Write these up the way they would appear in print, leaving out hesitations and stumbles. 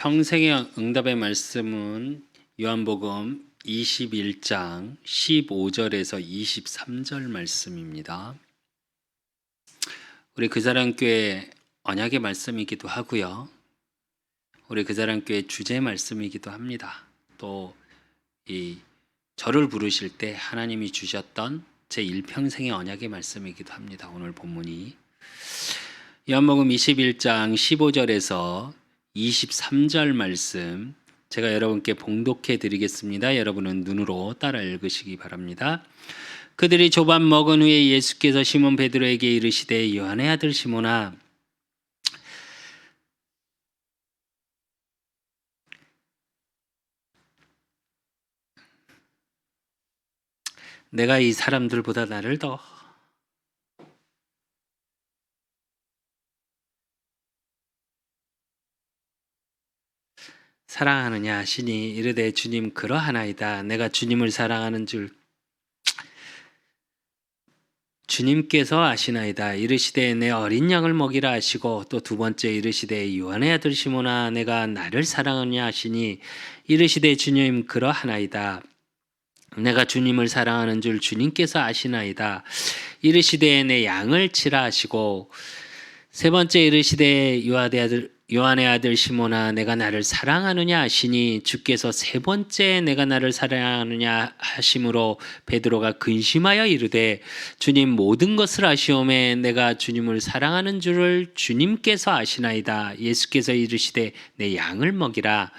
평생의 응답의 말씀은 요한복음 21장 15절에서 23절 말씀입니다. 우리 그사랑교회 언약의 말씀이기도 하고요. 우리 그사랑교회 주제 말씀이기도 합니다. 또 이 저를 부르실 때 하나님이 주셨던 제 일평생의 언약의 말씀이기도 합니다. 오늘 본문이 요한복음 21장 15절에서 23절 말씀 제가 여러분께 봉독해 드리겠습니다. 여러분은 눈으로 따라 읽으시기 바랍니다. 그들이 조반 먹은 후에 예수께서 시몬 베드로에게 이르시되 요한의 아들 시몬아 내가 이 사람들보다 나를 더 사랑하느냐 하시니 이르되 주님 그러하나이다. 내가 주님을 사랑하는 줄 주님께서 아시나이다. 이르시되 내 어린 양을 먹이라 하시고 또 두 번째 이르시되 요한의 아들 시몬아 내가 나를 사랑하느냐 하시니 이르시되 주님 그러하나이다. 내가 주님을 사랑하는 줄 주님께서 아시나이다. 이르시되 내 양을 치라 하시고 세 번째 이르시되 요한의 아들 시몬아 내가 나를 사랑하느냐 하시니 주께서 세 번째 내가 나를 사랑하느냐 하심으로 베드로가 근심하여 이르되 주님 모든 것을 아시오매 내가 주님을 사랑하는 줄을 주님께서 아시나이다. 예수께서 이르시되 내 양을 먹이라.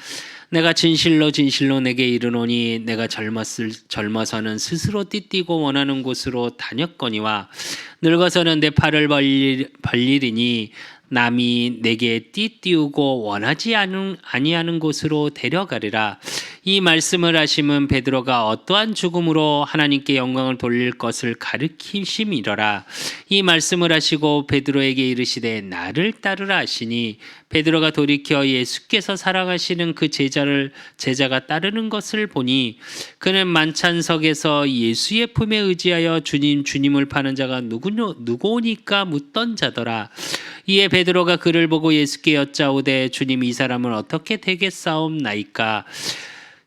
내가 진실로 진실로 내게 이르노니 내가 젊어서는 스스로 띠띠고 원하는 곳으로 다녔거니와 늙어서는 내 팔을 벌리리니 남이 내게 띠띠우고 원하지 아니하는 곳으로 데려가리라. 이 말씀을 하심은 베드로가 어떠한 죽음으로 하나님께 영광을 돌릴 것을 가르치심이러라. 이 말씀을 하시고 베드로에게 이르시되 나를 따르라 하시니 베드로가 돌이켜 예수께서 사랑하시는 그 제자가 따르는 것을 보니 그는 만찬석에서 예수의 품에 의지하여 주님을 파는 자가 누구오니까 묻던 자더라. 이에 베드로가 그를 보고 예수께 여짜오되 주님 이 사람을 어떻게 되겠사옵나이까?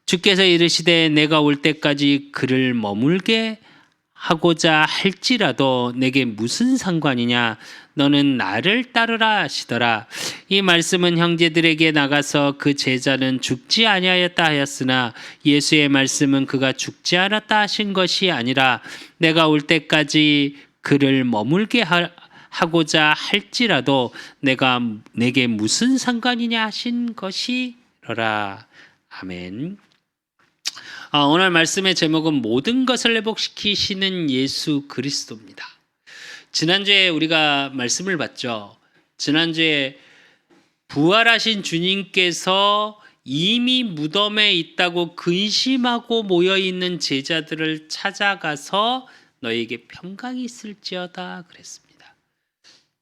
주께서 이르시되 내가 올 때까지 그를 머물게 하고자 할지라도 내게 무슨 상관이냐? 너는 나를 따르라 하시더라. 이 말씀은 형제들에게 나가서 그 제자는 죽지 아니하였다 하였으나 예수의 말씀은 그가 죽지 않았다 하신 것이 아니라 내가 올 때까지 그를 머물게 하고자 할지라도 내게 무슨 상관이냐 하신 것이로라. 아멘. 오늘 말씀의 제목은 모든 것을 회복시키시는 예수 그리스도입니다. 지난주에 우리가 말씀을 봤죠. 지난주에 부활하신 주님께서 이미 무덤에 있다고 근심하고 모여있는 제자들을 찾아가서 너에게 평강이 있을지어다 그랬습니다.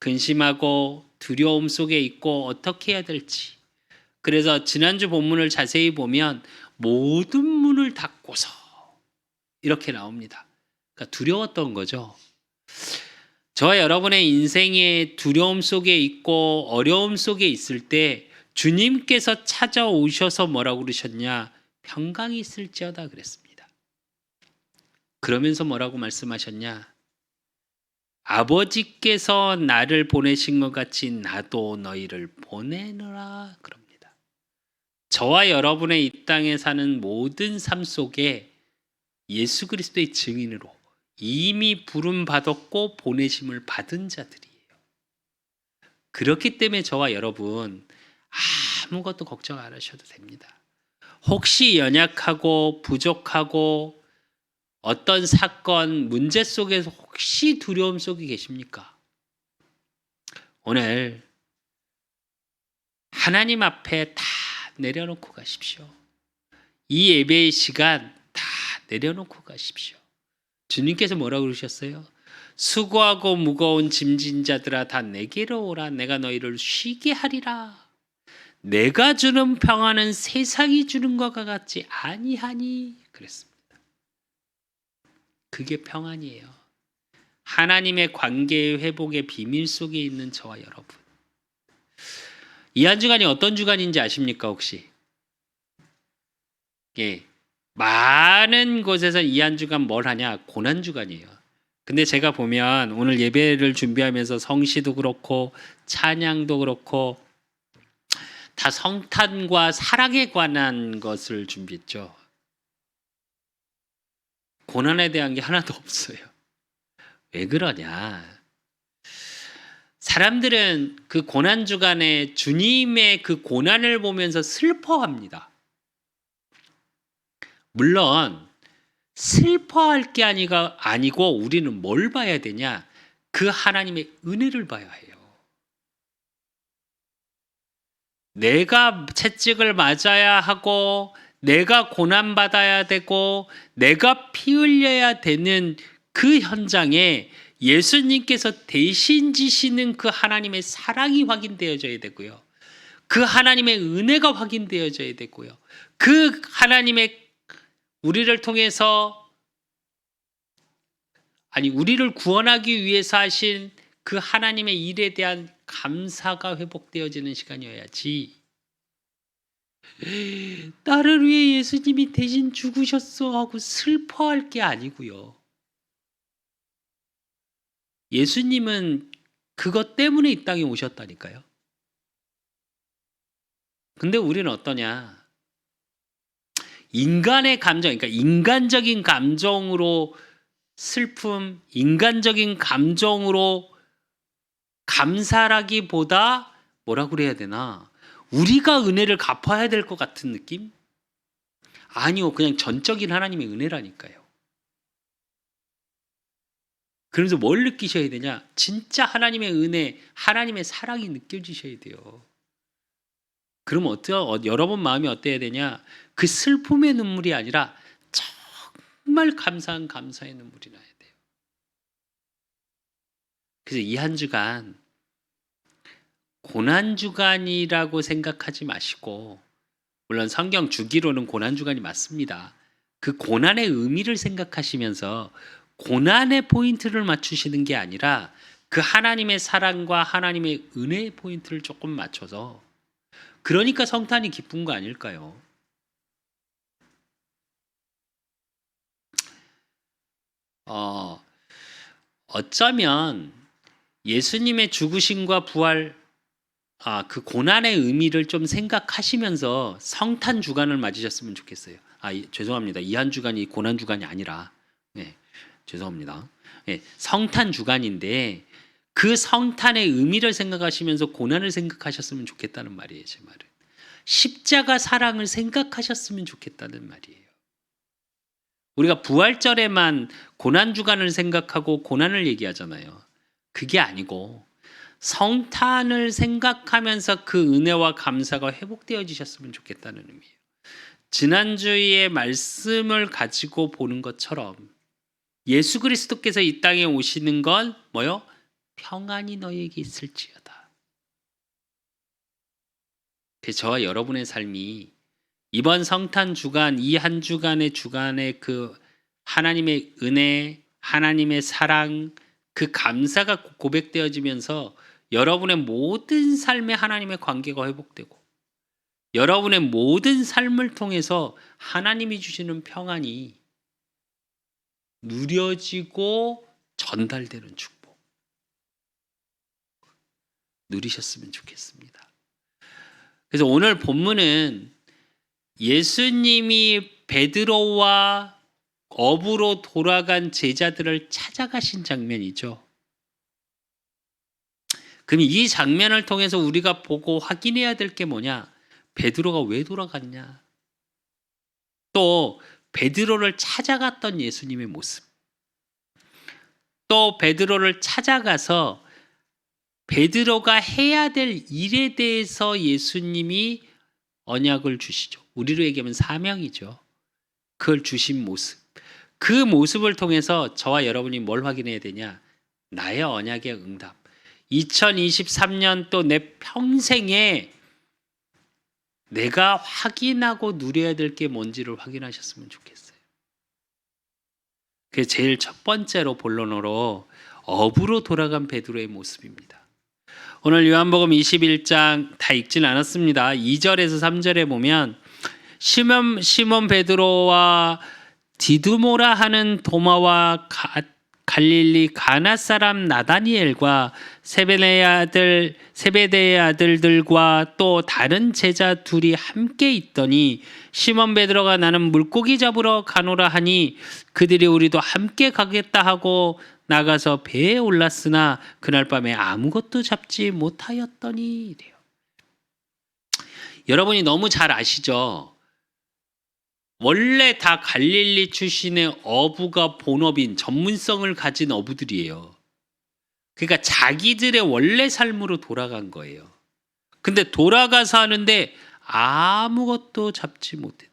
근심하고 두려움 속에 있고 어떻게 해야 될지. 그래서 지난주 본문을 자세히 보면 모든 문을 닫고서 이렇게 나옵니다. 그러니까 두려웠던 거죠. 저와 여러분의 인생에 두려움 속에 있고 어려움 속에 있을 때 주님께서 찾아오셔서 뭐라고 그러셨냐? 평강이 있을지어다 그랬습니다. 그러면서 뭐라고 말씀하셨냐? 아버지께서 나를 보내신 것 같이 나도 너희를 보내노라 그럽니다. 저와 여러분의 이 땅에 사는 모든 삶 속에 예수 그리스도의 증인으로 이미 부름 받았고 보내심을 받은 자들이에요. 그렇기 때문에 저와 여러분 아무것도 걱정 안 하셔도 됩니다. 혹시 연약하고 부족하고 어떤 사건, 문제 속에서 혹시 두려움 속에 계십니까? 오늘 하나님 앞에 다 내려놓고 가십시오. 이 예배의 시간 다 내려놓고 가십시오. 주님께서 뭐라고 그러셨어요? 수고하고 무거운 짐진 자들아 다 내게로 오라. 내가 너희를 쉬게 하리라. 내가 주는 평안은 세상이 주는 것과 같지 아니하니 그랬습니다. 그게 평안이에요. 하나님의 관계의 회복의 비밀 속에 있는 저와 여러분. 이 한 주간이 어떤 주간인지 아십니까 혹시? 예, 많은 곳에서 이 한 주간 뭘 하냐? 고난 주간이에요. 근데 제가 보면 오늘 예배를 준비하면서 성시도 그렇고 찬양도 그렇고 다 성탄과 사랑에 관한 것을 준비했죠. 고난에 대한 게 하나도 없어요. 왜 그러냐? 사람들은 그 고난 주간에 주님의 그 고난을 보면서 슬퍼합니다. 물론 슬퍼할 게 아니고 우리는 뭘 봐야 되냐? 그 하나님의 은혜를 봐야 해요. 내가 채찍을 맞아야 하고 내가 고난받아야 되고 내가 피 흘려야 되는 그 현장에 예수님께서 대신 지시는 그 하나님의 사랑이 확인되어져야 되고요. 그 하나님의 은혜가 확인되어져야 되고요. 그 하나님의 우리를 통해서 우리를 구원하기 위해서 하신 그 하나님의 일에 대한 감사가 회복되어지는 시간이어야지. 나를 위해 예수님이 대신 죽으셨어 하고 슬퍼할 게 아니고요. 예수님은 그것 때문에 이 땅에 오셨다니까요. 근데 우리는 어떠냐? 인간의 감정, 그러니까 인간적인 감정으로 슬픔, 인간적인 감정으로 감사라기보다 뭐라고 그래야 되나? 우리가 은혜를 갚아야 될 것 같은 느낌? 아니요, 그냥 전적인 하나님의 은혜라니까요. 그러면서 뭘 느끼셔야 되냐? 진짜 하나님의 은혜, 하나님의 사랑이 느껴지셔야 돼요. 그럼 여러분 마음이 어때야 되냐? 그 슬픔의 눈물이 아니라 정말 감사의 눈물이 나야 돼요. 그래서 이 한 주간 고난 주간이라고 생각하지 마시고, 물론 성경 주기로는 고난 주간이 맞습니다. 그 고난의 의미를 생각하시면서 고난의 포인트를 맞추시는 게 아니라 그 하나님의 사랑과 하나님의 은혜의 포인트를 조금 맞춰서, 그러니까 성탄이 기쁜 거 아닐까요? 어쩌면 예수님의 죽으심과 부활, 그 고난의 의미를 좀 생각하시면서 성탄 주간을 맞으셨으면 좋겠어요. 죄송합니다. 이 한 주간이 고난 주간이 아니라, 네, 죄송합니다. 네, 성탄 주간인데 그 성탄의 의미를 생각하시면서 고난을 생각하셨으면 좋겠다는 말이에요. 제 말은 십자가 사랑을 생각하셨으면 좋겠다는 말이에요. 우리가 부활절에만 고난 주간을 생각하고 고난을 얘기하잖아요. 그게 아니고 성탄을 생각하면서 그 은혜와 감사가 회복되어지셨으면 좋겠다는 의미예요. 지난주의 말씀을 가지고 보는 것처럼 예수 그리스도께서 이 땅에 오시는 건 뭐요? 평안이 너에게 있을지어다. 그래서 저와 여러분의 삶이 이번 성탄 주간, 이 한 주간의 그 하나님의 은혜, 하나님의 사랑, 그 감사가 고백되어지면서 여러분의 모든 삶에 하나님의 관계가 회복되고, 여러분의 모든 삶을 통해서 하나님이 주시는 평안이 누려지고 전달되는 축복 누리셨으면 좋겠습니다. 그래서 오늘 본문은 예수님이 베드로와 업으로 돌아간 제자들을 찾아가신 장면이죠. 그럼 이 장면을 통해서 우리가 보고 확인해야 될 게 뭐냐? 베드로가 왜 돌아갔냐? 또 베드로를 찾아갔던 예수님의 모습. 또 베드로를 찾아가서 베드로가 해야 될 일에 대해서 예수님이 언약을 주시죠. 우리로 얘기하면 사명이죠. 그걸 주신 모습. 그 모습을 통해서 저와 여러분이 뭘 확인해야 되냐? 나의 언약의 응답. 2023년 또 내 평생에 내가 확인하고 누려야 될 게 뭔지를 확인하셨으면 좋겠어요. 그게 제일 첫 번째로 본론으로 업으로 돌아간 베드로의 모습입니다. 오늘 요한복음 21장 다 읽진 않았습니다. 2절에서 3절에 보면 시몬 베드로와 디두모라 하는 도마와 갈릴리 가나 사람 나다니엘과 세베대의 아들들과 또 다른 제자 둘이 함께 있더니 시몬 베드로가 나는 물고기 잡으러 가노라 하니 그들이 우리도 함께 가겠다 하고 나가서 배에 올랐으나 그날 밤에 아무것도 잡지 못하였더니 이래요. 여러분이 너무 잘 아시죠? 원래 다 갈릴리 출신의 어부가 본업인 전문성을 가진 어부들이에요. 그러니까 자기들의 원래 삶으로 돌아간 거예요. 근데 돌아가서 하는데 아무것도 잡지 못했대요.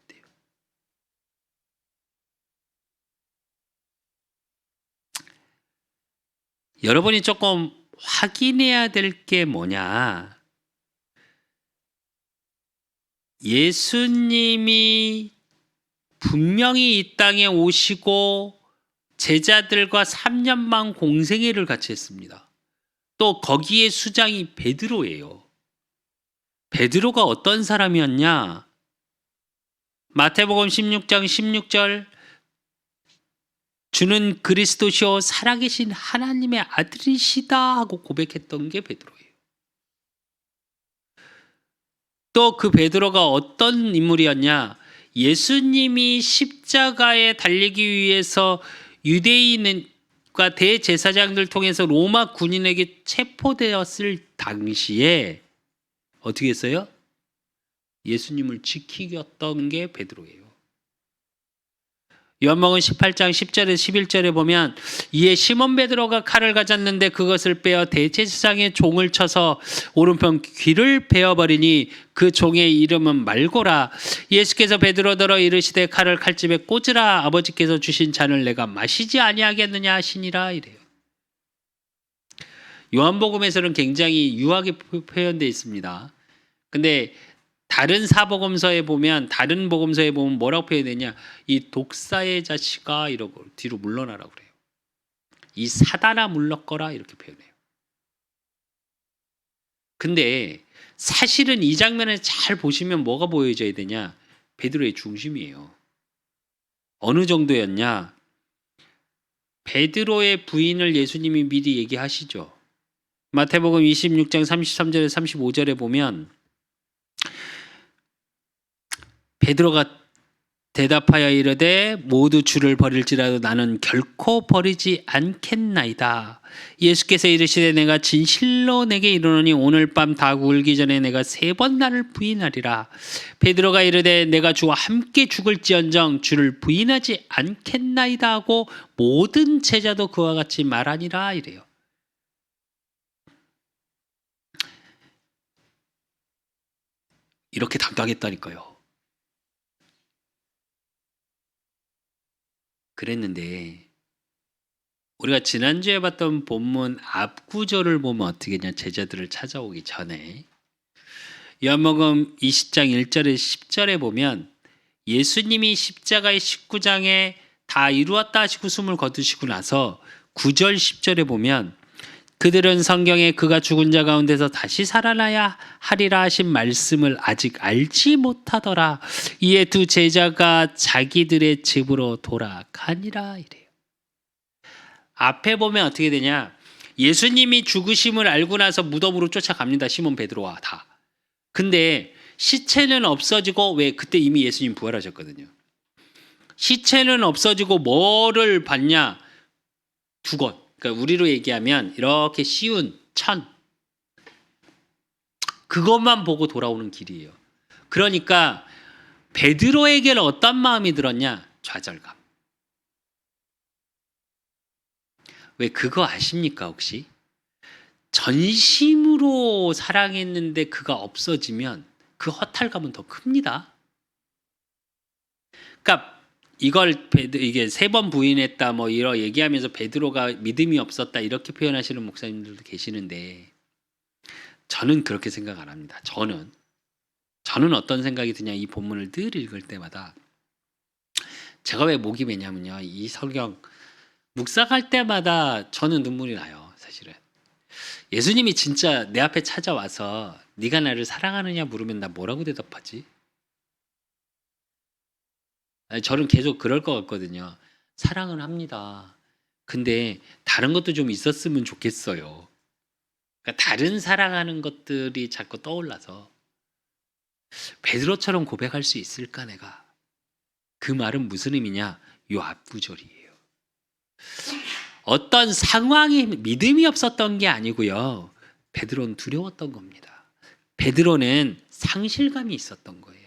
여러분이 조금 확인해야 될 게 뭐냐? 예수님이 분명히 이 땅에 오시고 제자들과 3년만 공생애를 같이 했습니다. 또 거기에 수장이 베드로예요. 베드로가 어떤 사람이었냐? 마태복음 16장 16절 주는 그리스도시요 살아계신 하나님의 아들이시다 하고 고백했던 게 베드로예요. 또 그 베드로가 어떤 인물이었냐? 예수님이 십자가에 달리기 위해서 유대인과 대제사장들 통해서 로마 군인에게 체포되었을 당시에 어떻게 했어요? 예수님을 지키겼던 게 베드로예요. 요한복음 18장 10절에서 11절에 보면 이에 시몬 베드로가 칼을 가졌는데 그것을 빼어 대제사장의 종을 쳐서 오른편 귀를 베어버리니 그 종의 이름은 말고라. 예수께서 베드로더러 이르시되 칼을 칼집에 꽂으라. 아버지께서 주신 잔을 내가 마시지 아니하겠느냐 하시니라 이래요. 요한복음에서는 굉장히 유하게 표현되어 있습니다. 근데 다른 다른 복음서에 보면 뭐라고 표현되냐? 이 독사의 자식아 이러고 뒤로 물러나라고 그래요. 이 사단아 물러거라 이렇게 표현해요. 근데 사실은 이 장면을 잘 보시면 뭐가 보여져야 되냐? 베드로의 중심이에요. 어느 정도였냐? 베드로의 부인을 예수님이 미리 얘기하시죠. 마태복음 26장 33절에 35절에 보면 베드로가 대답하여 이르되 모두 주를 버릴지라도 나는 결코 버리지 않겠나이다. 예수께서 이르시되 내가 진실로 내게 이르노니 오늘 밤 닭 울기 전에 내가 3번 나를 부인하리라. 베드로가 이르되 내가 주와 함께 죽을지언정 주를 부인하지 않겠나이다 하고 모든 제자도 그와 같이 말하니라 이래요. 이렇게 당당했다니까요. 그랬는데 우리가 지난주에 봤던 본문 앞 구절을 보면 어떻게 했냐? 제자들을 찾아오기 전에 요한복음 20장 1절에 10절에 보면 예수님이 십자가의 19장에 다 이루었다 하시고 숨을 거두시고 나서 9절 10절에 보면 그들은 성경에 그가 죽은 자 가운데서 다시 살아나야 하리라 하신 말씀을 아직 알지 못하더라. 이에 두 제자가 자기들의 집으로 돌아가니라 이래요. 앞에 보면 어떻게 되냐? 예수님이 죽으심을 알고 나서 무덤으로 쫓아갑니다. 시몬 베드로와 다. 근데 시체는 없어지고 왜 그때 이미 예수님 부활하셨거든요. 시체는 없어지고 뭐를 봤냐? 두건. 그러니까 우리로 얘기하면 이렇게 씌운 천 그것만 보고 돌아오는 길이에요. 그러니까 베드로에게는 어떤 마음이 들었냐? 좌절감. 왜 그거 아십니까 혹시? 전심으로 사랑했는데 그가 없어지면 그 허탈감은 더 큽니다. 그러니까 이게 3번 부인했다 뭐 이러 얘기하면서 베드로가 믿음이 없었다 이렇게 표현하시는 목사님들도 계시는데 저는 그렇게 생각 안 합니다. 저는 어떤 생각이 드냐? 이 본문을 늘 읽을 때마다 제가 왜 목이 메냐면요. 이 성경 묵상할 때마다 저는 눈물이 나요. 사실은 예수님이 진짜 내 앞에 찾아와서 네가 나를 사랑하느냐 물으면 나 뭐라고 대답하지? 아니, 저는 계속 그럴 것 같거든요. 사랑은 합니다. 근데 다른 것도 좀 있었으면 좋겠어요. 그러니까 다른 사랑하는 것들이 자꾸 떠올라서 베드로처럼 고백할 수 있을까 내가? 그 말은 무슨 의미냐? 요 앞구절이에요. 어떤 상황이 믿음이 없었던 게 아니고요. 베드로는 두려웠던 겁니다. 베드로는 상실감이 있었던 거예요.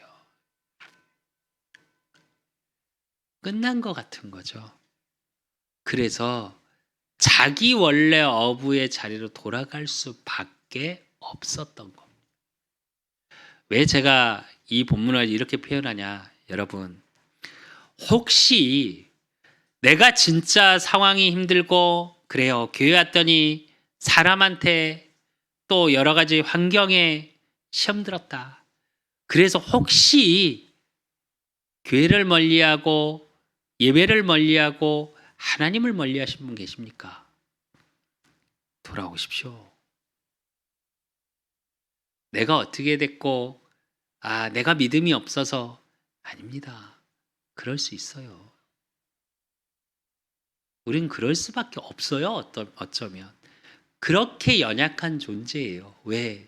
끝난 것 같은 거죠. 그래서 자기 원래 어부의 자리로 돌아갈 수밖에 없었던 겁니다. 왜 제가 이 본문을 이렇게 표현하냐? 여러분, 혹시 내가 진짜 상황이 힘들고 그래요. 교회 왔더니 사람한테 또 여러 가지 환경에 시험 들었다. 그래서 혹시 교회를 멀리하고 예배를 멀리하고 하나님을 멀리하신 분 계십니까? 돌아오십시오. 내가 어떻게 됐고 내가 믿음이 없어서 아닙니다. 그럴 수 있어요. 우린 그럴 수밖에 없어요. 어쩌면. 그렇게 연약한 존재예요. 왜?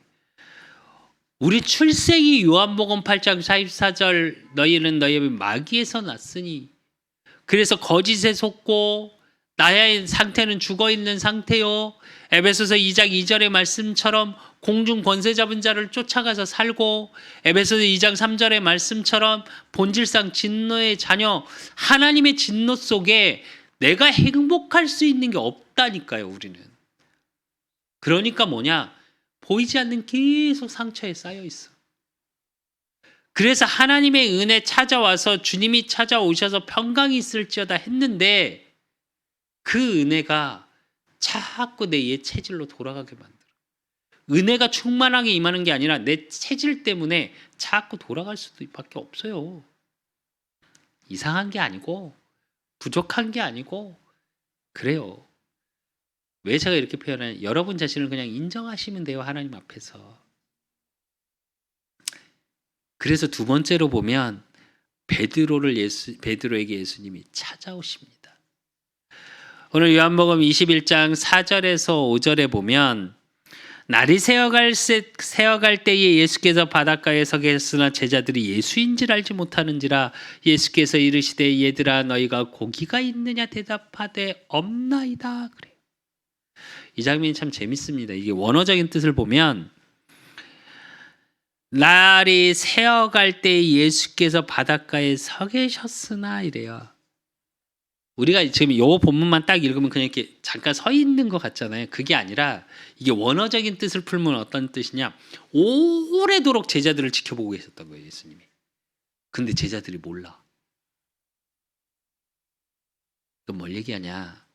우리 출생이 요한복음 8장 44절 너희는 너희의 마귀에서 났으니 그래서 거짓에 속고 나의 상태는 죽어있는 상태요. 에베소서 2장 2절의 말씀처럼 공중 권세 잡은 자를 쫓아가서 살고 에베소서 2장 3절의 말씀처럼 본질상 진노의 자녀 하나님의 진노 속에 내가 행복할 수 있는 게 없다니까요. 우리는. 그러니까 뭐냐? 보이지 않는 계속 상처에 쌓여 있어. 그래서 하나님의 은혜 찾아와서 주님이 찾아오셔서 평강이 있을지어다 했는데 그 은혜가 자꾸 내 옛 체질로 돌아가게 만들어. 은혜가 충만하게 임하는 게 아니라 내 체질 때문에 자꾸 돌아갈 수밖에 없어요. 이상한 게 아니고 부족한 게 아니고 그래요. 왜 제가 이렇게 표현하냐? 여러분 자신을 그냥 인정하시면 돼요. 하나님 앞에서. 그래서 두 번째로 보면 베드로에게 예수님이 찾아오십니다. 오늘 요한복음 21장 4절에서 5절에 보면 날이 새어갈 때에 예수께서 바닷가에 서 계셨으나 제자들이 예수인 줄 알지 못하는지라 예수께서 이르시되 얘들아 너희가 고기가 있느냐 대답하되 없나이다 그래요. 이 장면이 참 재밌습니다. 이게 원어적인 뜻을 보면 날이 새어갈 때 예수께서 바닷가에 서 계셨으나 이래요. 우리가 지금 이 본문만 딱 읽으면 그냥 이렇게 잠깐 서 있는 것 같잖아요. 그게 아니라 이게 원어적인 뜻을 풀면 어떤 뜻이냐? 오래도록 제자들을 지켜보고 계셨던 거예요. 예수님이. 근데 제자들이 몰라. 그럼 뭘 얘기하냐?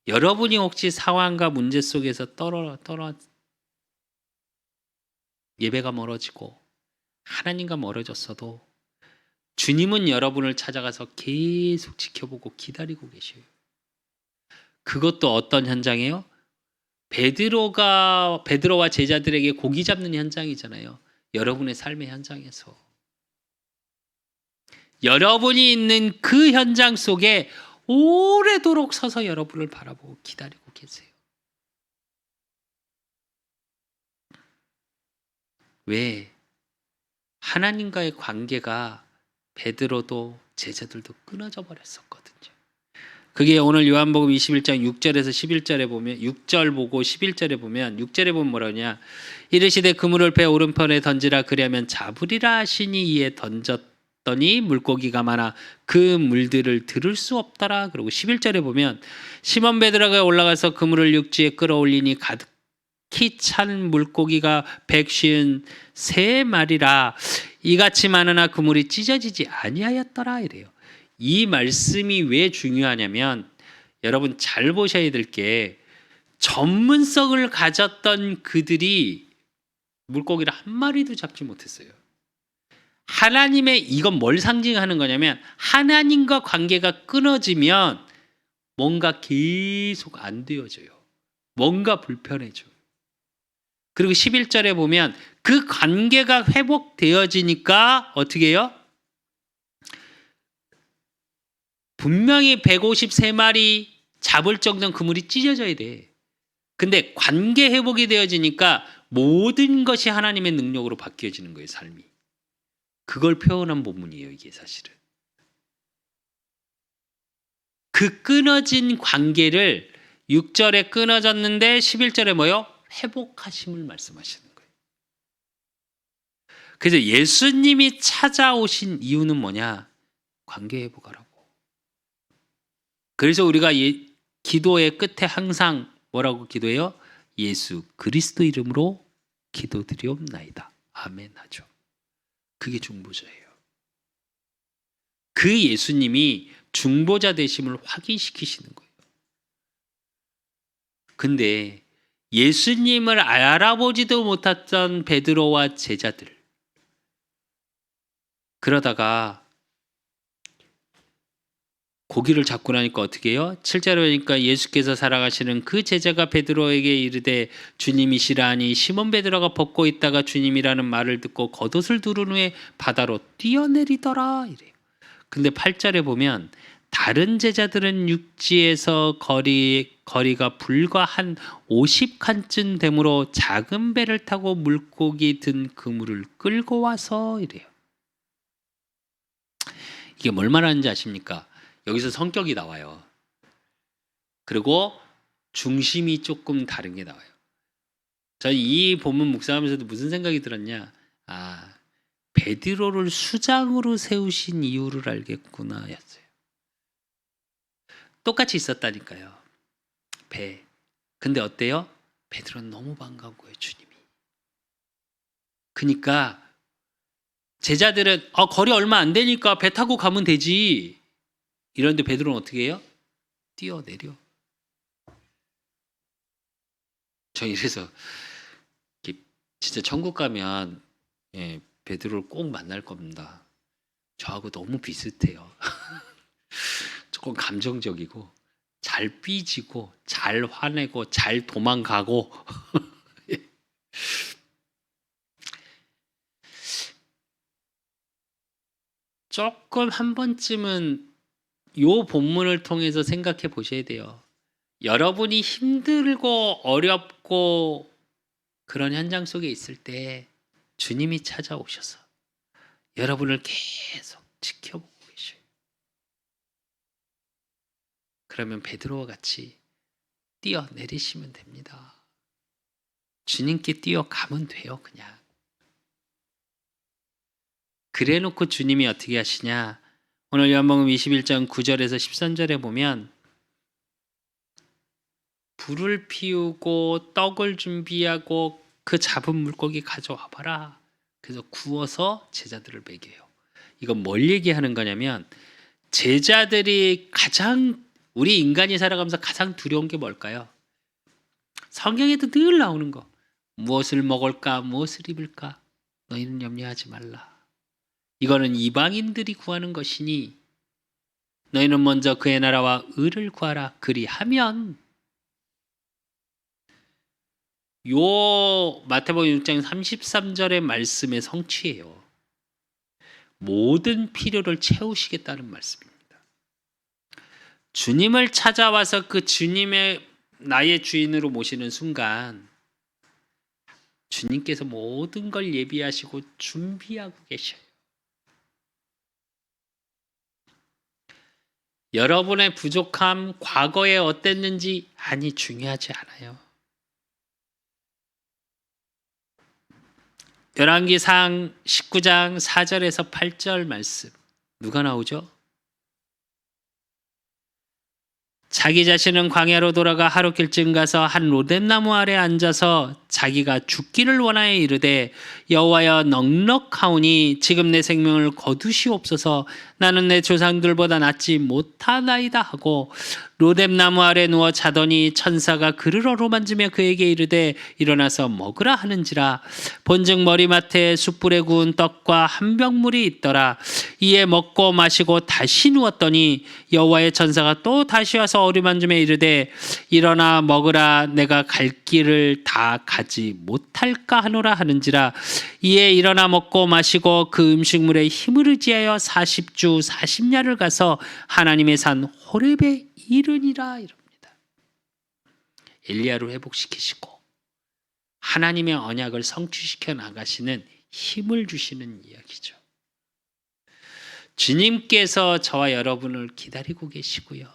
여러분이 혹시 상황과 문제 속에서 예배가 멀어지고 하나님과 멀어졌어도 주님은 여러분을 찾아가서 계속 지켜보고 기다리고 계셔요. 그것도 어떤 현장이에요? 베드로와 제자들에게 고기 잡는 현장이잖아요. 여러분의 삶의 현장에서. 여러분이 있는 그 현장 속에 오래도록 서서 여러분을 바라보고 기다리고 계세요. 왜? 하나님과의 관계가 베드로도 제자들도 끊어져 버렸었거든요. 그게 오늘 요한복음 21장 6절에서 11절에 보면 6절 보고 11절에 보면 6절에 보면 뭐라냐? 이르시되 그물을 배 오른편에 던지라 그리하면 잡으리라 하시니 이에 던졌더니 물고기가 많아 그 물들을 들을 수 없더라. 그리고 11절에 보면 시몬 베드로가 올라가서 그물을 육지에 끌어올리니 가득히 찬 물고기가 153마리라. 이같이 많으나 그물이 찢어지지 아니하였더라 이래요. 이 말씀이 왜 중요하냐면 여러분 잘 보셔야 될 게 전문성을 가졌던 그들이 물고기를 한 마리도 잡지 못했어요. 하나님의 이건 뭘 상징하는 거냐면 하나님과 관계가 끊어지면 뭔가 계속 안 되어져요. 뭔가 불편해져요. 그리고 11절에 보면 그 관계가 회복되어지니까 어떻게 해요? 분명히 153마리 잡을 정도는 그물이 찢어져야 돼. 근데 관계 회복이 되어지니까 모든 것이 하나님의 능력으로 바뀌어지는 거예요, 삶이. 그걸 표현한 본문이에요, 이게 사실은. 그 끊어진 관계를 6절에 끊어졌는데 11절에 뭐요? 회복하심을 말씀하시는 거예요. 그래서 예수님이 찾아오신 이유는 뭐냐? 관계 회복하라고. 그래서 우리가 기도의 끝에 항상 뭐라고 기도해요? 예수 그리스도 이름으로 기도드리옵나이다. 아멘 하죠. 그게 중보자예요. 그 예수님이 중보자 되심을 확인시키시는 거예요. 근데 예수님을 알아보지도 못했던 베드로와 제자들, 그러다가 고기를 잡고 나니까 어떻게 해요? 7절에 보니까 예수께서 살아가시는 그 제자가 베드로에게 이르되 주님이시라 하니 시몬 베드로가 벗고 있다가 주님이라는 말을 듣고 겉옷을 두른 후에 바다로 뛰어내리더라 이래요. 근데 8절에 보면 다른 제자들은 육지에서 거리가 불과 한 50칸쯤 되므로 작은 배를 타고 물고기 든 그물을 끌고 와서 이래요. 이게 뭘 말하는지 아십니까? 여기서 성격이 나와요. 그리고 중심이 조금 다른 게 나와요. 저 이 본문 묵상하면서도 무슨 생각이 들었냐? 베드로를 수장으로 세우신 이유를 알겠구나 였어요. 똑같이 있었다니까요. 배. 근데 어때요? 베드로는 너무 반가운 거예요, 주님이. 그러니까 제자들은 거리 얼마 안 되니까 배 타고 가면 되지. 이런데 베드로는 어떻게 해요? 뛰어내려. 저 이래서 진짜 천국 가면 베드로를 꼭 만날 겁니다. 저하고 너무 비슷해요. 조금 감정적이고 잘 삐지고 잘 화내고 잘 도망가고 조금 한 번쯤은 요 본문을 통해서 생각해 보셔야 돼요. 여러분이 힘들고 어렵고 그런 현장 속에 있을 때 주님이 찾아오셔서 여러분을 계속 지켜보고 계셔요. 그러면 베드로와 같이 뛰어내리시면 됩니다. 주님께 뛰어가면 돼요, 그냥. 그래 놓고 주님이 어떻게 하시냐? 오늘 요한복음 21장 9절에서 13절에 보면 불을 피우고 떡을 준비하고 그 잡은 물고기 가져와 봐라. 그래서 구워서 제자들을 먹여요. 이건 뭘 얘기하는 거냐면 제자들이 우리 인간이 살아가면서 가장 두려운 게 뭘까요? 성경에도 늘 나오는 거. 무엇을 먹을까? 무엇을 입을까? 너희는 염려하지 말라. 이거는 이방인들이 구하는 것이니 너희는 먼저 그의 나라와 의를 구하라. 그리하면 요 마태복음 6장 33절의 말씀의 성취예요. 모든 필요를 채우시겠다는 말씀입니다. 주님을 찾아와서 그 주님의 나의 주인으로 모시는 순간 주님께서 모든 걸 예비하시고 준비하고 계셔요. 여러분의 부족함, 과거에 어땠는지 중요하지 않아요. 열왕기상 19장 4절에서 8절 말씀 누가 나오죠? 자기 자신은 광야로 돌아가 하루길쯤 가서 한 로뎀나무 아래 앉아서 자기가 죽기를 원하여 이르되 여호와여 넉넉하오니 지금 내 생명을 거두시옵소서. 나는 내 조상들보다 낫지 못하나이다 하고 로뎀나무 아래 누워 자더니 천사가 그를 어루만지며 그에게 이르되 일어나서 먹으라 하는지라. 본즉 머리맡에 숯불에 구운 떡과 한 병물이 있더라. 이에 먹고 마시고 다시 누웠더니 여호와의 천사가 또 다시 와서 어루만짐에 이르되 일어나 먹으라 내가 갈 길을 다 가지 못할까 하노라 하는지라. 이에 일어나 먹고 마시고 그 음식물에 힘을 의지하여 40주 40야를 가서 하나님의 산 호렙에 이르니라. 이럽니다. 엘리야를 회복시키시고 하나님의 언약을 성취시켜 나가시는 힘을 주시는 이야기죠. 주님께서 저와 여러분을 기다리고 계시고요.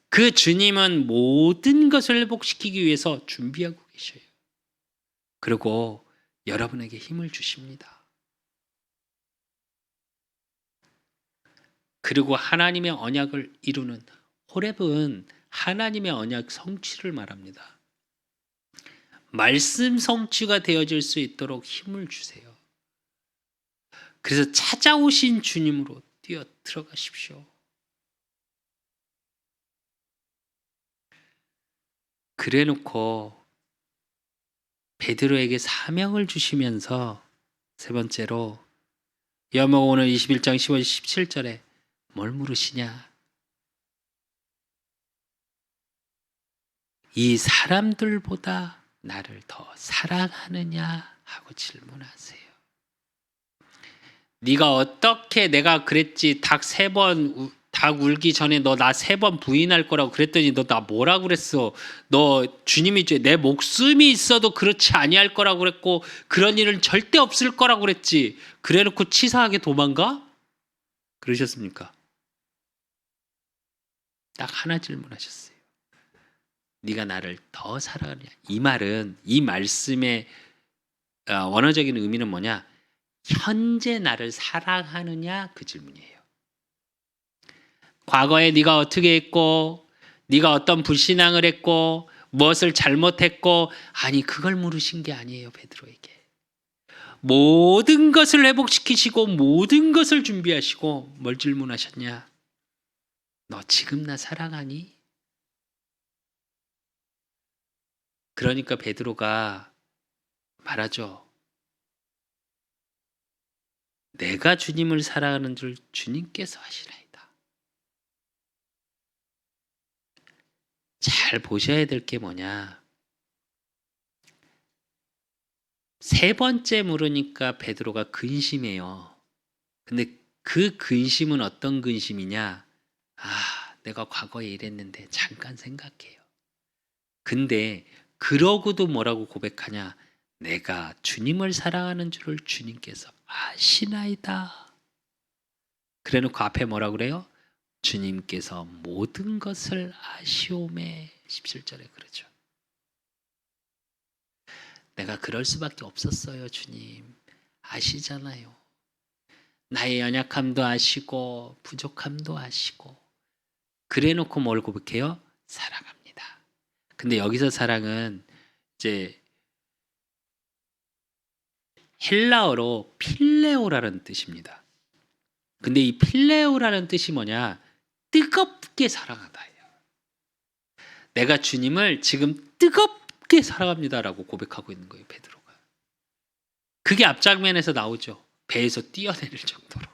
그 주님은 모든 것을 회복시키기 위해서 준비하고 계셔요. 그리고 여러분에게 힘을 주십니다. 그리고 하나님의 언약을 이루는 호렙은 하나님의 언약 성취를 말합니다. 말씀 성취가 되어질 수 있도록 힘을 주세요. 그래서 찾아오신 주님으로 뛰어 들어가십시오. 그래놓고 베드로에게 사명을 주시면서 세 번째로 요한복음 오늘 21장 15절 17절에 뭘 물으시냐? 이 사람들보다 나를 더 사랑하느냐 하고 질문하세요. 네가 어떻게 내가 그랬지 닭 울기 전에 너 나 3번 부인할 거라고 그랬더니 너 나 뭐라고 그랬어? 너 주님이 내 목숨이 있어도 그렇지 아니할 거라고 그랬고 그런 일은 절대 없을 거라고 그랬지. 그래놓고 치사하게 도망가? 그러셨습니까? 딱 하나 질문하셨어요. 네가 나를 더 사랑하느냐? 이 말은 이 말씀의 원어적인 의미는 뭐냐? 현재 나를 사랑하느냐 그 질문이에요. 과거에 네가 어떻게 했고 네가 어떤 불신앙을 했고 무엇을 잘못했고 아니 그걸 물으신 게 아니에요. 베드로에게 모든 것을 회복시키시고 모든 것을 준비하시고 뭘 질문하셨냐? 너 지금 나 사랑하니? 그러니까 베드로가 말하죠. 내가 주님을 사랑하는 줄 주님께서 아시나이다. 잘 보셔야 될 게 뭐냐. 3번째 물으니까 베드로가 근심해요. 근데 그 근심은 어떤 근심이냐. 내가 과거에 이랬는데 잠깐 생각해요. 근데 그러고도 뭐라고 고백하냐. 내가 주님을 사랑하는 줄을 주님께서 아시나이다. 그래놓고 앞에 뭐라 그래요? 주님께서 모든 것을 아시오매 17절에 그러죠. 내가 그럴 수밖에 없었어요. 주님 아시잖아요. 나의 연약함도 아시고 부족함도 아시고 그래놓고 뭘 고백해요? 사랑합니다. 근데 여기서 사랑은 이제 헬라어로 필레오라는 뜻입니다. 근데 이 필레오라는 뜻이 뭐냐? 뜨겁게 사랑하다예요. 내가 주님을 지금 뜨겁게 사랑합니다라고 고백하고 있는 거예요. 베드로가. 그게 앞장면에서 나오죠. 배에서 뛰어내릴 정도로.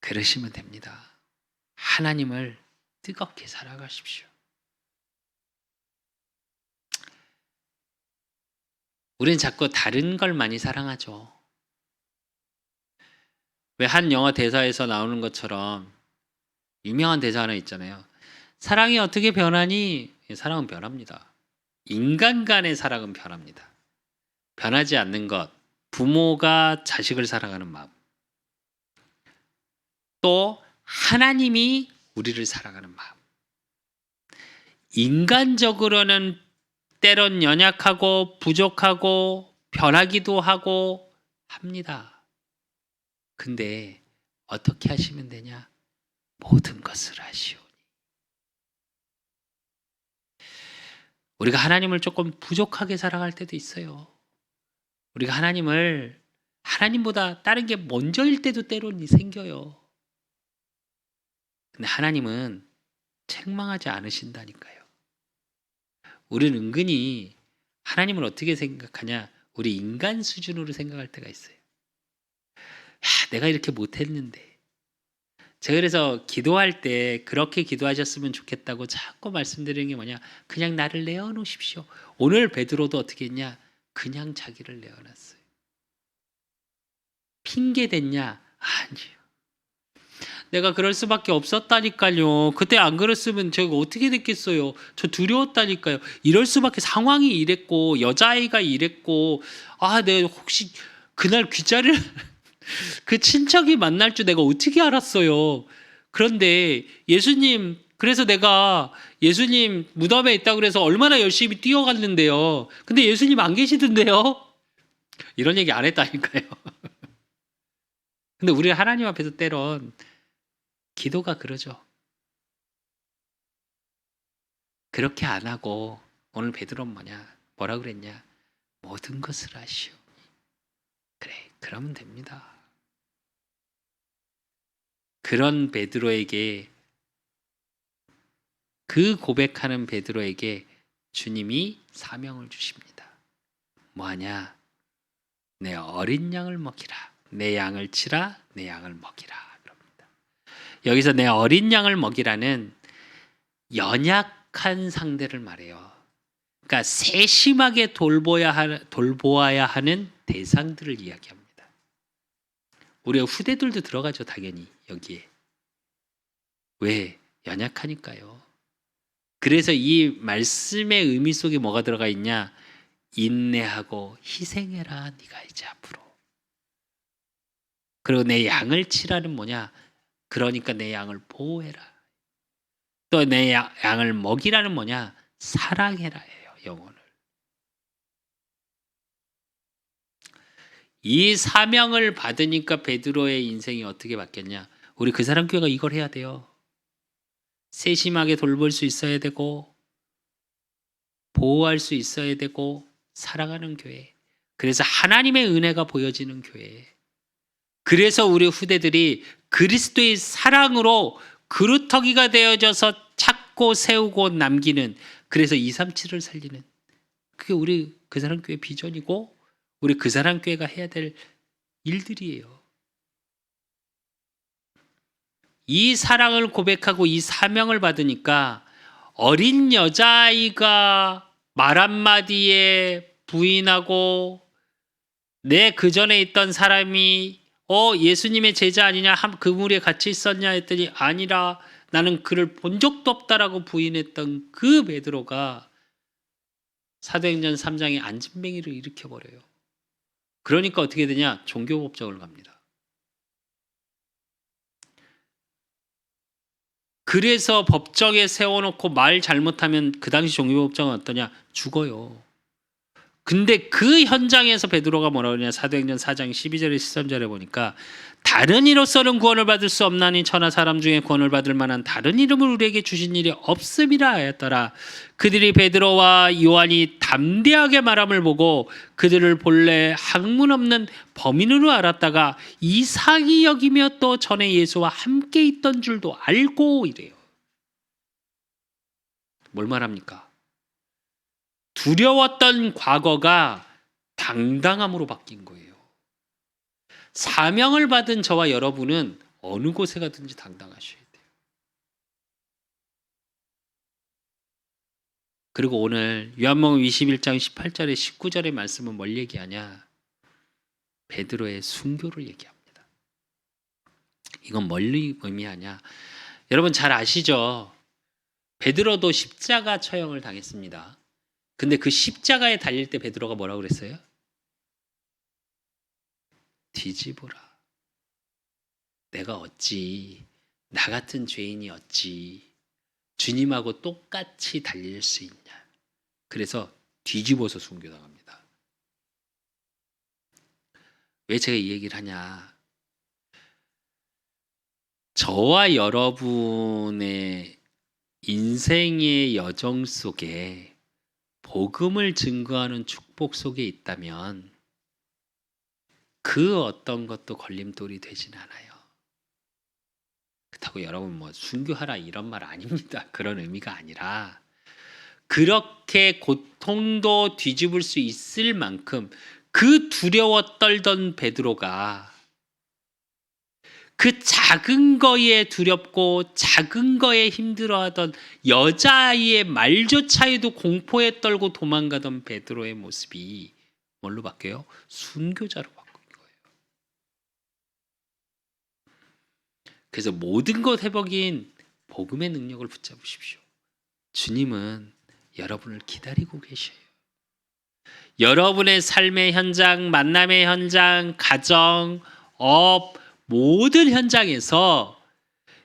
그러시면 됩니다. 하나님을 뜨겁게 사랑하십시오. 우리는 자꾸 다른 걸 많이 사랑하죠. 왜 한 영화 대사에서 나오는 것처럼 유명한 대사 하나 있잖아요. 사랑이 어떻게 변하니? 사랑은 변합니다. 인간 간의 사랑은 변합니다. 변하지 않는 것. 부모가 자식을 사랑하는 마음. 또 하나님이 우리를 사랑하는 마음. 인간적으로는 때론 연약하고 부족하고 변하기도 하고 합니다. 근데 어떻게 하시면 되냐? 모든 것을 하시오니. 우리가 하나님을 조금 부족하게 사랑할 때도 있어요. 우리가 하나님보다 다른 게 먼저일 때도 때론 생겨요. 근데 하나님은 책망하지 않으신다니까요. 우리는 은근히 하나님을 어떻게 생각하냐? 우리 인간 수준으로 생각할 때가 있어요. 내가 이렇게 못했는데. 제가 그래서 기도할 때 그렇게 기도하셨으면 좋겠다고 자꾸 말씀드리는 게 뭐냐, 그냥 나를 내어놓으십시오. 오늘 베드로도 어떻게 했냐, 그냥 자기를 내어놨어요. 핑계 댔냐? 아니요. 내가 그럴 수밖에 없었다니까요. 그때 안 그랬으면 제가 어떻게 됐겠어요. 저 두려웠다니까요. 이럴 수밖에, 상황이 이랬고 여자아이가 이랬고, 내가 혹시 그날 귀자를 그 친척이 만날 줄 내가 어떻게 알았어요. 그런데 예수님, 그래서 내가 예수님 무덤에 있다고 그래서 얼마나 열심히 뛰어갔는데요. 근데 예수님 안 계시던데요. 이런 얘기 안 했다니까요. 근데 우리 하나님 앞에서 때론 기도가 그러죠. 그렇게 안 하고 오늘 베드로는 뭐라 그랬냐? 모든 것을 하시오. 그래, 그러면 됩니다. 그런 베드로에게, 그 고백하는 베드로에게 주님이 사명을 주십니다. 뭐하냐? 내 어린 양을 먹이라. 내 양을 치라. 내 양을 먹이라. 그럽니다. 여기서 내 어린 양을 먹이라는 연약한 상대를 말해요. 그러니까 세심하게 돌보아야 하는 대상들을 이야기합니다. 우리 후대들도 들어가죠, 당연히 여기에. 왜? 연약하니까요. 그래서 이 말씀의 의미 속에 뭐가 들어가 있냐? 인내하고 희생해라, 네가 이제 앞으로. 그리고 내 양을 치라는 뭐냐? 그러니까 내 양을 보호해라. 또 내 양을 먹이라는 뭐냐? 사랑해라예요, 영혼을. 이 사명을 받으니까 베드로의 인생이 어떻게 바뀌었냐? 우리 그 사람 교회가 이걸 해야 돼요. 세심하게 돌볼 수 있어야 되고, 보호할 수 있어야 되고, 사랑하는 교회. 그래서 하나님의 은혜가 보여지는 교회. 그래서 우리 후대들이 그리스도의 사랑으로 그루터기가 되어져서 찾고 세우고 남기는, 그래서 237을 살리는, 그게 우리 그 사람 교회 비전이고 우리 그 사람 교회가 해야 될 일들이에요. 이 사랑을 고백하고 이 사명을 받으니까 어린 여자아이가 말 한마디에 부인하고, 내 그전에 있던 사람이 예수님의 제자 아니냐, 그 무리에 같이 있었냐 했더니 아니라 나는 그를 본 적도 없다라고 부인했던 그 베드로가 사도행전 3장에 안진뱅이를 일으켜버려요. 그러니까 어떻게 되냐? 종교법정을 갑니다. 그래서 법정에 세워놓고 말 잘못하면 그 당시 종교법정은 어떠냐? 죽어요. 근데 그 현장에서 베드로가 뭐라고 그러냐? 사도행전 4장 12절에 13절에 보니까 다른 이로서는 구원을 받을 수 없나니 천하 사람 중에 구원을 받을 만한 다른 이름을 우리에게 주신 일이 없음이라 하였더라. 그들이 베드로와 요한이 담대하게 말함을 보고 그들을 본래 학문 없는 범인으로 알았다가 이상히 여기며 또 전에 예수와 함께 있던 줄도 알고 이래요. 뭘 말합니까? 두려웠던 과거가 당당함으로 바뀐 거예요. 사명을 받은 저와 여러분은 어느 곳에 가든지 당당하셔야 돼요. 그리고 오늘 요한복음 21장 18절에 19절의 말씀은 뭘 얘기하냐? 베드로의 순교를 얘기합니다. 이건 뭘 의미하냐? 여러분 잘 아시죠? 베드로도 십자가 처형을 당했습니다. 근데 그 십자가에 달릴 때 베드로가 뭐라고 그랬어요? 뒤집어라. 내가 어찌, 나 같은 죄인이 어찌 주님하고 똑같이 달릴 수 있냐. 그래서 뒤집어서 순교당합니다. 왜 제가 이 얘기를 하냐? 저와 여러분의 인생의 여정 속에 복음을 증거하는 축복 속에 있다면 그 어떤 것도 걸림돌이 되진 않아요. 그렇다고 여러분 순교하라 이런 말 아닙니다. 그런 의미가 아니라 그렇게 고통도 뒤집을 수 있을 만큼 그 두려워 떨던 베드로가 그 작은 거에 두렵고 작은 거에 힘들어하던 여자아이의 말조차에도 공포에 떨고 도망가던 베드로의 모습이 뭘로 바뀌어요? 순교자로 바뀐 거예요. 그래서 모든 것 회복인 복음의 능력을 붙잡으십시오. 주님은 여러분을 기다리고 계셔요. 여러분의 삶의 현장, 만남의 현장, 가정, 업, 모든 현장에서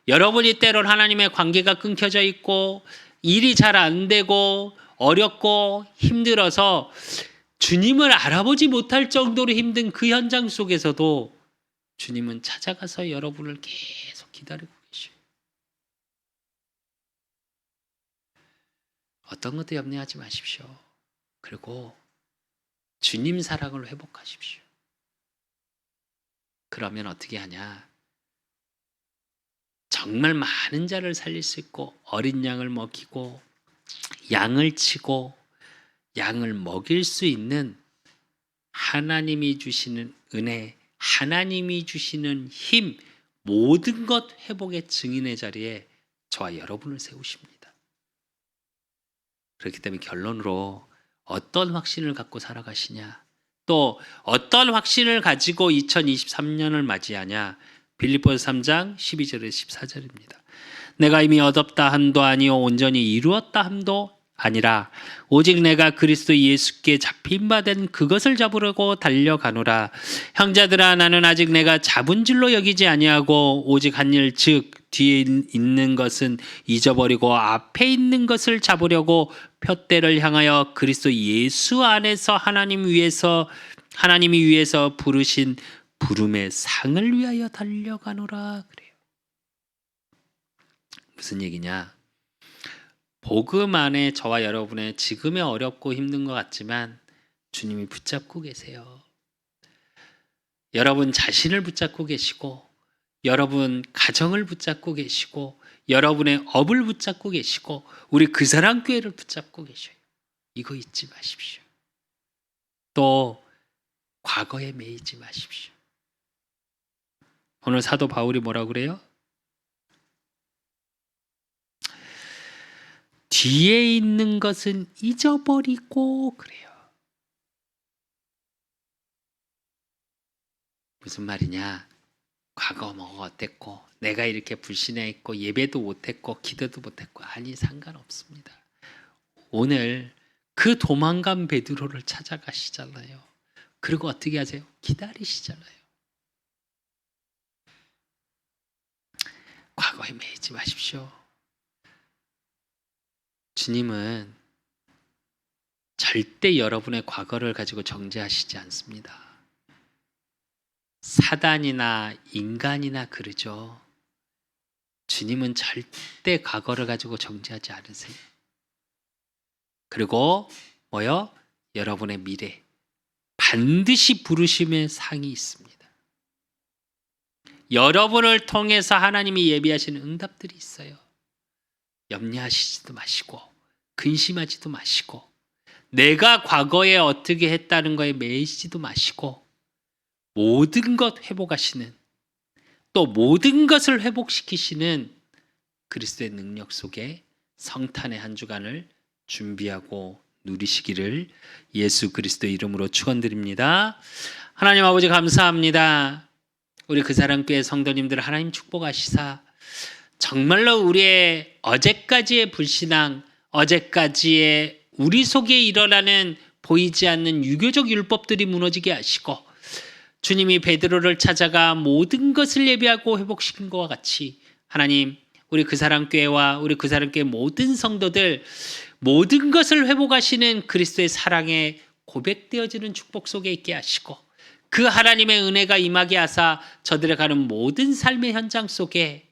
여러분이 때론 하나님의 관계가 끊겨져 있고 일이 잘 안 되고 어렵고 힘들어서 주님을 알아보지 못할 정도로 힘든 그 현장 속에서도 주님은 찾아가서 여러분을 계속 기다리고 계셔요. 어떤 것도 염려하지 마십시오. 그리고 주님 사랑을 회복하십시오. 그러면 어떻게 하냐? 정말 많은 자를 살릴 수 있고 어린 양을 먹이고 양을 치고 양을 먹일 수 있는 하나님이 주시는 은혜, 하나님이 주시는 힘, 모든 것 회복의 증인의 자리에 저와 여러분을 세우십니다. 그렇기 때문에 결론으로 어떤 확신을 갖고 살아가시냐, 또 어떤 확신을 가지고 2023년을 맞이하냐. 빌립보서 3장 12절에서 14절입니다. 내가 이미 얻었다 함도 아니요 온전히 이루었다 함도 아니라 오직 내가 그리스도 예수께 잡힌 바 된 그것을 잡으려고 달려가노라. 형제들아, 나는 아직 내가 잡은 줄로 여기지 아니하고 오직 한 일, 즉 뒤에 있는 것은 잊어버리고 앞에 있는 것을 잡으려고 표대를 향하여 그리스도 예수 안에서 하나님이 위해서 부르신 부름의 상을 위하여 달려가노라. 그래요. 무슨 얘기냐? 복음 안에 저와 여러분의 지금의 어렵고 힘든 것 같지만 주님이 붙잡고 계세요. 여러분 자신을 붙잡고 계시고, 여러분 가정을 붙잡고 계시고, 여러분의 업을 붙잡고 계시고, 우리 그 사람 교회를 붙잡고 계셔요. 이거 잊지 마십시오. 또 과거에 매이지 마십시오. 오늘 사도 바울이 뭐라고 그래요? 뒤에 있는 것은 잊어버리고 그래요. 무슨 말이냐? 과거 뭐 어땠고, 내가 이렇게 불신했고, 예배도 못했고, 기도도 못했고, 아니 상관없습니다. 오늘 그 도망간 베드로를 찾아가시잖아요. 그리고 어떻게 하세요? 기다리시잖아요. 과거에 매이지 마십시오. 주님은 절대 여러분의 과거를 가지고 정죄하시지 않습니다. 사단이나 인간이나 그러죠. 주님은 절대 과거를 가지고 정죄하지 않으세요. 그리고 뭐요? 여러분의 미래, 반드시 부르심의 상이 있습니다. 여러분을 통해서 하나님이 예비하시는 응답들이 있어요. 염려하시지도 마시고 근심하지도 마시고 내가 과거에 어떻게 했다는 거에 매이지도 마시고 모든 것 회복하시는, 또 모든 것을 회복시키시는 그리스도의 능력 속에 성탄의 한 주간을 준비하고 누리시기를 예수 그리스도의 이름으로 축원드립니다. 하나님 아버지 감사합니다. 우리 그 사람 교회 성도님들 하나님 축복하시사 정말로 우리의 어제까지의 불신앙, 어제까지의 우리 속에 일어나는 보이지 않는 유교적 율법들이 무너지게 하시고, 주님이 베드로를 찾아가 모든 것을 예비하고 회복시킨 것과 같이 하나님, 우리 그 사람 교회와 우리 그 사람 교회 모든 성도들 모든 것을 회복하시는 그리스도의 사랑에 고백되어지는 축복 속에 있게 하시고, 그 하나님의 은혜가 임하게 하사 저들의 가는 모든 삶의 현장 속에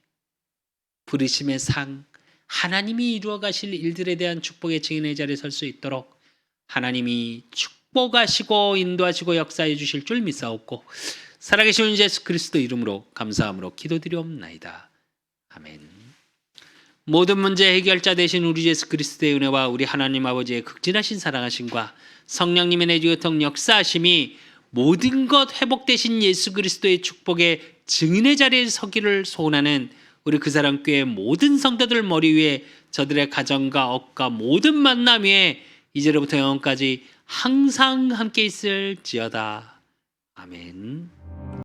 부르심의 상, 하나님이 이루어 가실 일들에 대한 축복의 증인의 자리에 설 수 있도록 하나님이 축복하시고 인도하시고 역사해 주실 줄 믿사옵고, 살아계신 예수 그리스도 이름으로 감사함으로 기도드리옵나이다. 아멘. 모든 문제 해결자 되신 우리 예수 그리스도의 은혜와 우리 하나님 아버지의 극진하신 사랑하심과 성령님의 내주교통 역사하심이 모든 것 회복되신 예수 그리스도의 축복의 증인의 자리에 서기를 소원하는 우리 그 사람 교회 모든 성도들 머리 위에 저들의 가정과 업과 모든 만남 위에 이제로부터 영원까지 항상 함께 있을지어다. 아멘.